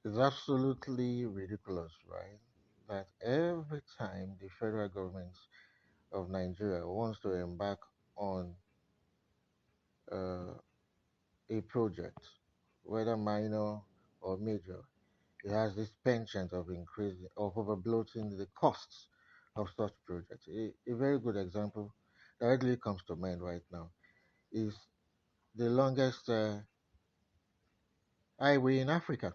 It's absolutely ridiculous, right? That every time the federal government of Nigeria wants to embark on uh, a project, whether minor or major, it has this penchant of increasing, of overbloating the costs of such projects. A very good example that readily comes to mind right now is the longest highway in Africa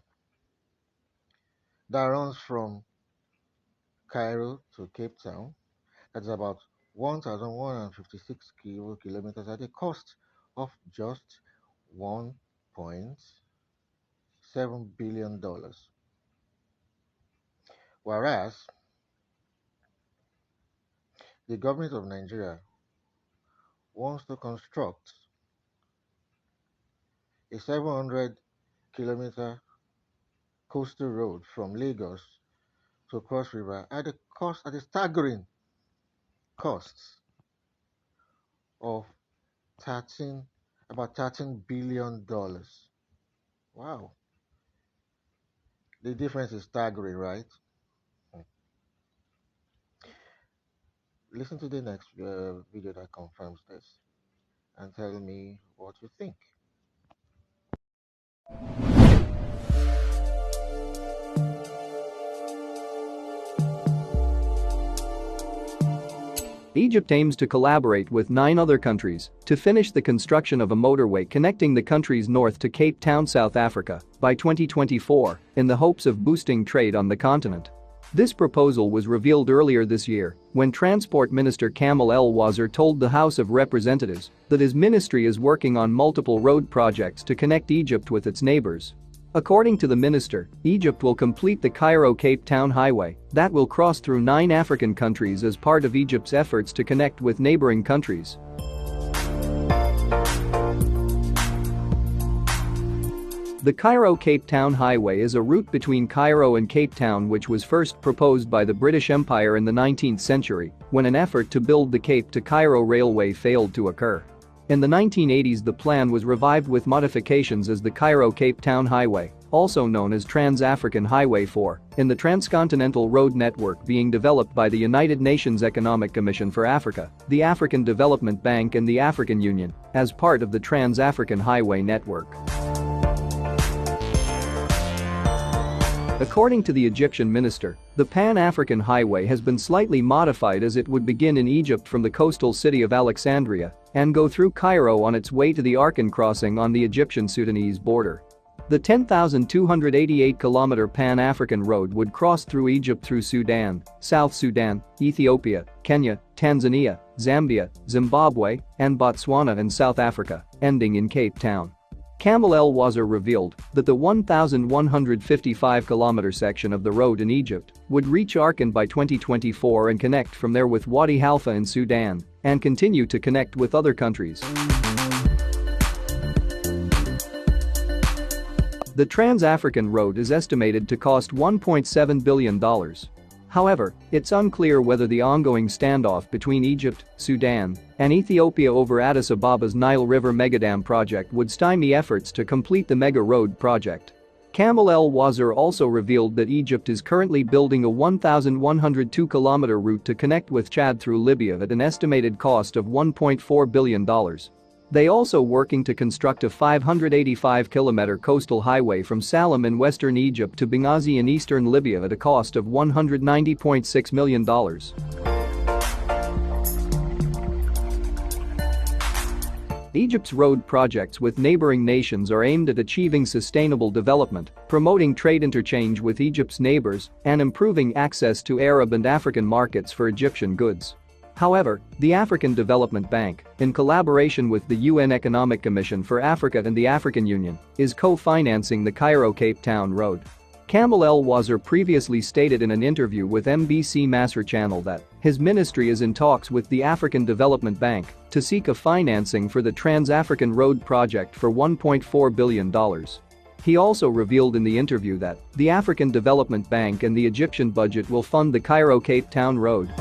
that runs from Cairo to Cape Town. That's about 1,156 kilometers at a cost of just $1.7 billion. Whereas the government of Nigeria wants to construct a 700-kilometer coastal road from Lagos to Cross River at a staggering cost of 13 about $13 billion. Wow, the difference is staggering, right? Hmm. Listen to the next video that confirms this and tell me what you think. Egypt aims to collaborate with 9 other countries to finish the construction of a motorway connecting the countries north to Cape Town, South Africa, by 2024, in the hopes of boosting trade on the continent. This proposal was revealed earlier this year when Transport Minister Kamal El Wazir told the House of Representatives that his ministry is working on multiple road projects to connect Egypt with its neighbors. According to the minister, Egypt will complete the Cairo-Cape Town highway that will cross through 9 African countries as part of Egypt's efforts to connect with neighboring countries. The Cairo-Cape Town highway is a route between Cairo and Cape Town which was first proposed by the British Empire in the 19th century when an effort to build the Cape to Cairo railway failed to occur. In the 1980s the plan was revived with modifications as the Cairo-Cape Town Highway, also known as Trans-African Highway 4, in the Transcontinental Road Network being developed by the United Nations Economic Commission for Africa, the African Development Bank and the African Union, as part of the Trans-African Highway Network. According to the Egyptian minister, the Pan-African Highway has been slightly modified as it would begin in Egypt from the coastal city of Alexandria and go through Cairo on its way to the Arkan crossing on the Egyptian-Sudanese border. The 10,288-kilometer Pan-African road would cross through Egypt through Sudan, South Sudan, Ethiopia, Kenya, Tanzania, Zambia, Zimbabwe, and Botswana and South Africa, ending in Cape Town. Kamal El Wazir revealed that the 1,155-kilometer section of the road in Egypt would reach Arkan by 2024 and connect from there with Wadi Halfa in Sudan and continue to connect with other countries. The Trans-African Road is estimated to cost $1.7 billion. However, it's unclear whether the ongoing standoff between Egypt, Sudan, and Ethiopia over Addis Ababa's Nile River Megadam project would stymie efforts to complete the mega road project. Kamal El Wazir also revealed that Egypt is currently building a 1,102-kilometer route to connect with Chad through Libya at an estimated cost of $1.4 billion. They also working to construct a 585-kilometer coastal highway from Salam in western Egypt to Benghazi in eastern Libya at a cost of $190.6 million. Egypt's road projects with neighboring nations are aimed at achieving sustainable development, promoting trade interchange with Egypt's neighbors, and improving access to Arab and African markets for Egyptian goods. However, the African Development Bank, in collaboration with the UN Economic Commission for Africa and the African Union, is co-financing the Cairo-Cape Town Road. Kamal El Wazir previously stated in an interview with MBC Masr Channel that his ministry is in talks with the African Development Bank to seek a financing for the Trans-African Road project for $1.4 billion. He also revealed in the interview that the African Development Bank and the Egyptian budget will fund the Cairo-Cape Town Road.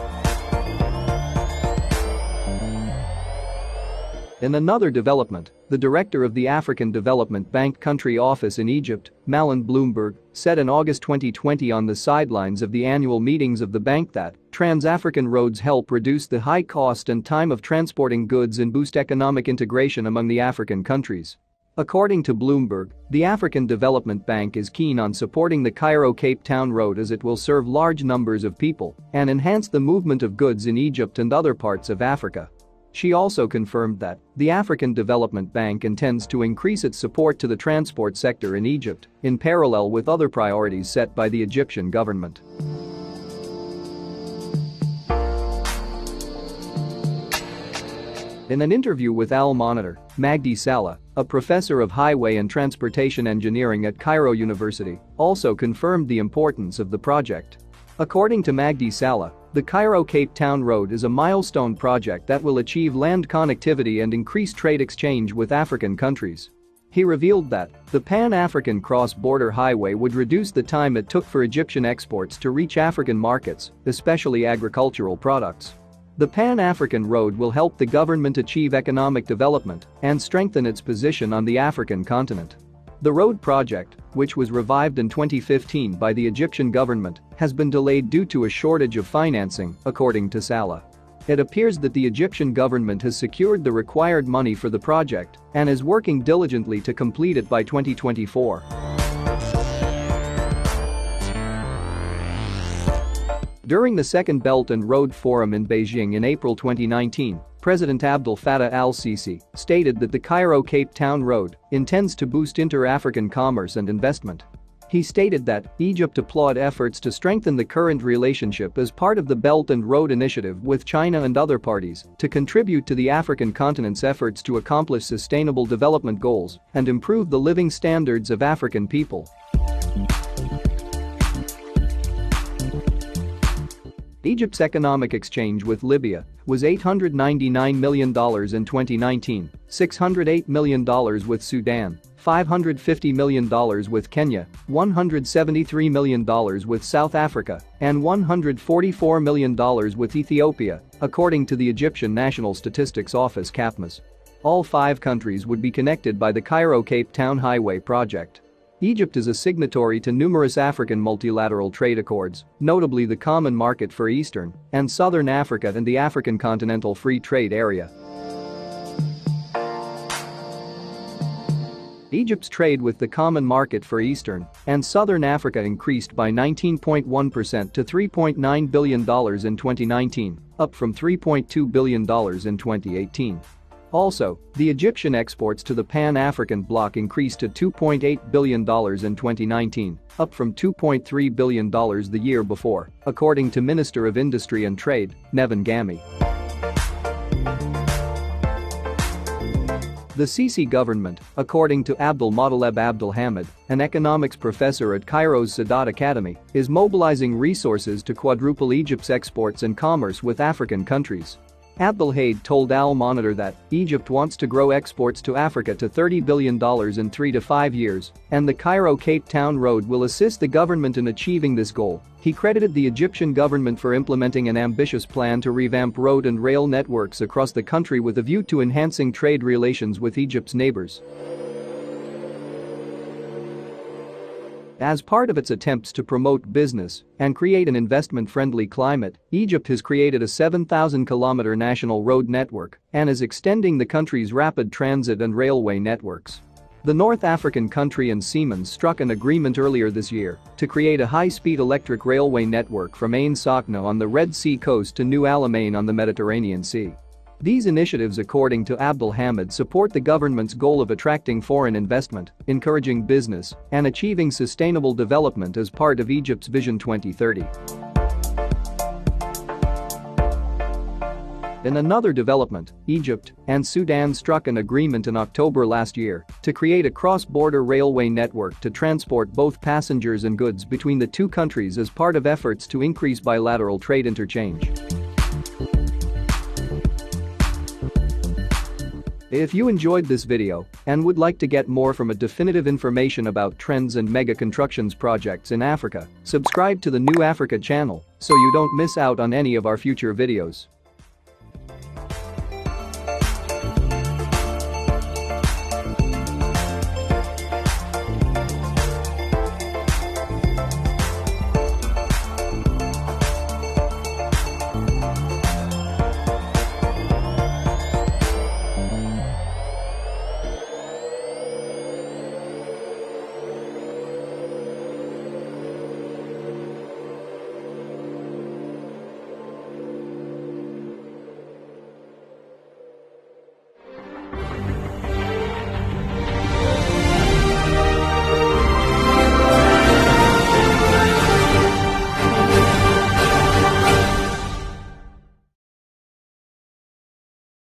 In another development, The director of the African Development Bank country office in Egypt, Malin Bloomberg, said in August 2020 on the sidelines of the annual meetings of the bank that Trans-African roads help reduce the high cost and time of transporting goods and boost economic integration among the African countries. According to Bloomberg, the African Development Bank is keen on supporting the Cairo-Cape Town road as it will serve large numbers of people and enhance the movement of goods in Egypt and other parts of Africa. She also confirmed that the African Development Bank intends to increase its support to the transport sector in Egypt, in parallel with other priorities set by the Egyptian government. In an interview with Al Monitor, Magdi Saleh, a professor of highway and transportation engineering at Cairo University, also confirmed the importance of the project. According to Magdi Saleh, the Cairo-Cape Town Road is a milestone project that will achieve land connectivity and increase trade exchange with African countries. He revealed that the Pan-African cross-border highway would reduce the time it took for Egyptian exports to reach African markets, especially agricultural products. The Pan-African Road will help the government achieve economic development and strengthen its position on the African continent. The road project, which was revived in 2015 by the Egyptian government, has been delayed due to a shortage of financing, according to Saleh. It appears that the Egyptian government has secured the required money for the project and is working diligently to complete it by 2024. During the Second Belt and Road Forum in Beijing in April 2019, President Abdel Fattah al-Sisi stated that the Cairo-Cape Town Road intends to boost inter-African commerce and investment. He stated that Egypt applaud efforts to strengthen the current relationship as part of the Belt and Road Initiative with China and other parties to contribute to the African continent's efforts to accomplish sustainable development goals and improve the living standards of African people. Egypt's economic exchange with Libya was $899 million in 2019, $608 million with Sudan, $550 million with Kenya, $173 million with South Africa, and $144 million with Ethiopia, according to the Egyptian National Statistics Office CAPMAS. All 5 countries would be connected by the Cairo-Cape Town Highway project. Egypt is a signatory to numerous African multilateral trade accords, notably the Common Market for Eastern and Southern Africa and the African Continental Free Trade Area. Egypt's trade with the Common Market for Eastern and Southern Africa increased by 19.1% to $3.9 billion in 2019, up from $3.2 billion in 2018. Also, the Egyptian exports to the Pan-African bloc increased to $2.8 billion in 2019, up from $2.3 billion the year before, according to Minister of Industry and Trade, Nevin Gami. The Sisi government, according to Abdel Mottaleb Abdelhamid, an economics professor at Cairo's Sadat Academy, is mobilizing resources to quadruple Egypt's exports and commerce with African countries. Abdelhamid told Al Monitor that Egypt wants to grow exports to Africa to $30 billion in 3 to 5 years, and the Cairo-Cape Town Road will assist the government in achieving this goal. He credited the Egyptian government for implementing an ambitious plan to revamp road and rail networks across the country with a view to enhancing trade relations with Egypt's neighbors. As part of its attempts to promote business and create an investment-friendly climate, Egypt has created a 7,000-kilometer national road network and is extending the country's rapid transit and railway networks. The North African country and Siemens struck an agreement earlier this year to create a high-speed electric railway network from Ain Sokhna on the Red Sea coast to New Alamein on the Mediterranean Sea. These initiatives, according to Abdelhamid, support the government's goal of attracting foreign investment, encouraging business, and achieving sustainable development as part of Egypt's Vision 2030. In another development, Egypt and Sudan struck an agreement in October last year to create a cross-border railway network to transport both passengers and goods between the two countries as part of efforts to increase bilateral trade interchange. If you enjoyed this video and would like to get more from a definitive information about trends and mega constructions projects in Africa, subscribe to the New Africa channel so you don't miss out on any of our future videos.